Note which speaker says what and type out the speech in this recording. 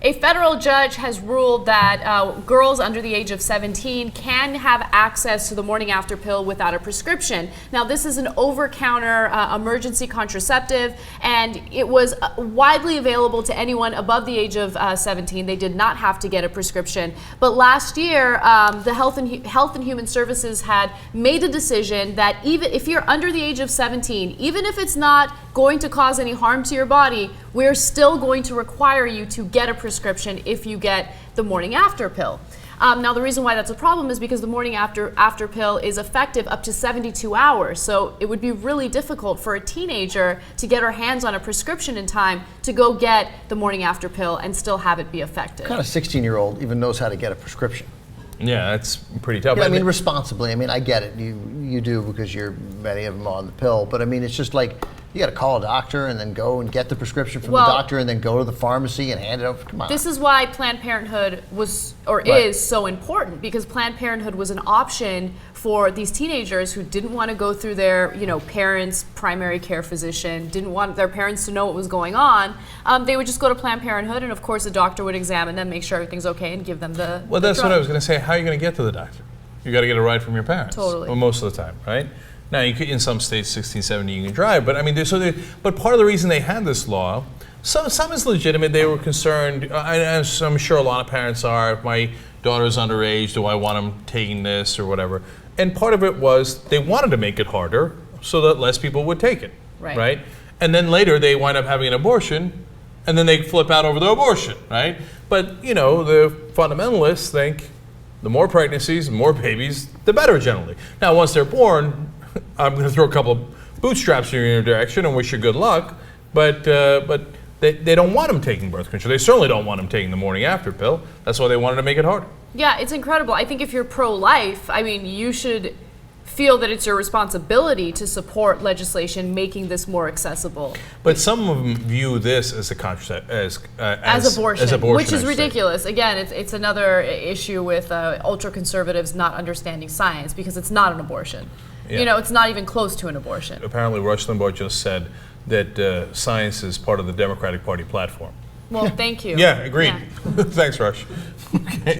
Speaker 1: A federal judge has ruled that girls under the age of 17 can have access to the morning after pill without a prescription. Now, this is an over-counter emergency contraceptive, and it was widely available to anyone above the age of 17. They did not have to get a prescription. But last year, the Health and Human Services had made a decision that even if you're under the age of 17, even if it's not going to cause any harm to your body, we're still going to require you to get a prescription if you get the morning after pill. Now, the reason why that's a problem is because the morning after pill is effective up to 72 hours. So it would be really difficult for a teenager to get her hands on a prescription in time to go get the morning after pill and still have it be effective.
Speaker 2: What kind of 16-year-old even knows how to get a prescription?
Speaker 3: Yeah, that's pretty tough.
Speaker 2: Yeah, I mean, responsibly. I mean, I get it. You do because many of them are on the pill. But I mean, it's just like you got to call a doctor and then go and get the prescription from the doctor and then go to the pharmacy and hand it over. Come on.
Speaker 1: This is why Planned Parenthood is so important, because Planned Parenthood was an option for these teenagers who didn't want to go through their parents' primary care physician, didn't want their parents to know what was going on. They would just go to Planned Parenthood, and of course, the doctor would examine them, make sure everything's okay, and give them the
Speaker 3: that's
Speaker 1: drug.
Speaker 3: what I was going to say. How are you going to get to the doctor? You got to get a ride from your parents.
Speaker 1: Totally.
Speaker 3: Well, most of the time, right? Now, you could, in some states, 16, 17, you can drive, but I mean, but part of the reason they had this law, some is legitimate. They were concerned, as I'm sure a lot of parents are, if my daughter's underage, do I want them taking this or whatever? And part of it was they wanted to make it harder so that less people would take it, right? And then later they wind up having an abortion, and then they flip out over the abortion, right? But, the fundamentalists think the more pregnancies, the more babies, the better generally. Now, once they're born, I'm going to throw a couple of bootstraps in your direction and wish you good luck, but they don't want them taking birth control. They certainly don't want them taking the morning after pill. That's why they wanted to make it harder.
Speaker 1: Yeah, it's incredible. I think if you're pro-life, I mean, you should feel that it's your responsibility to support legislation making this more accessible.
Speaker 3: But some of them view this as a as
Speaker 1: abortion, which is ridiculous. Again, it's another issue with ultra-conservatives not understanding science, because it's not an abortion.
Speaker 3: Yeah.
Speaker 1: It's not even close to an abortion.
Speaker 3: Apparently, Rush Limbaugh just said that science is part of the Democratic Party platform.
Speaker 1: Well, thank you.
Speaker 3: Yeah, agreed.
Speaker 1: Yeah.
Speaker 3: Thanks, Rush. Okay.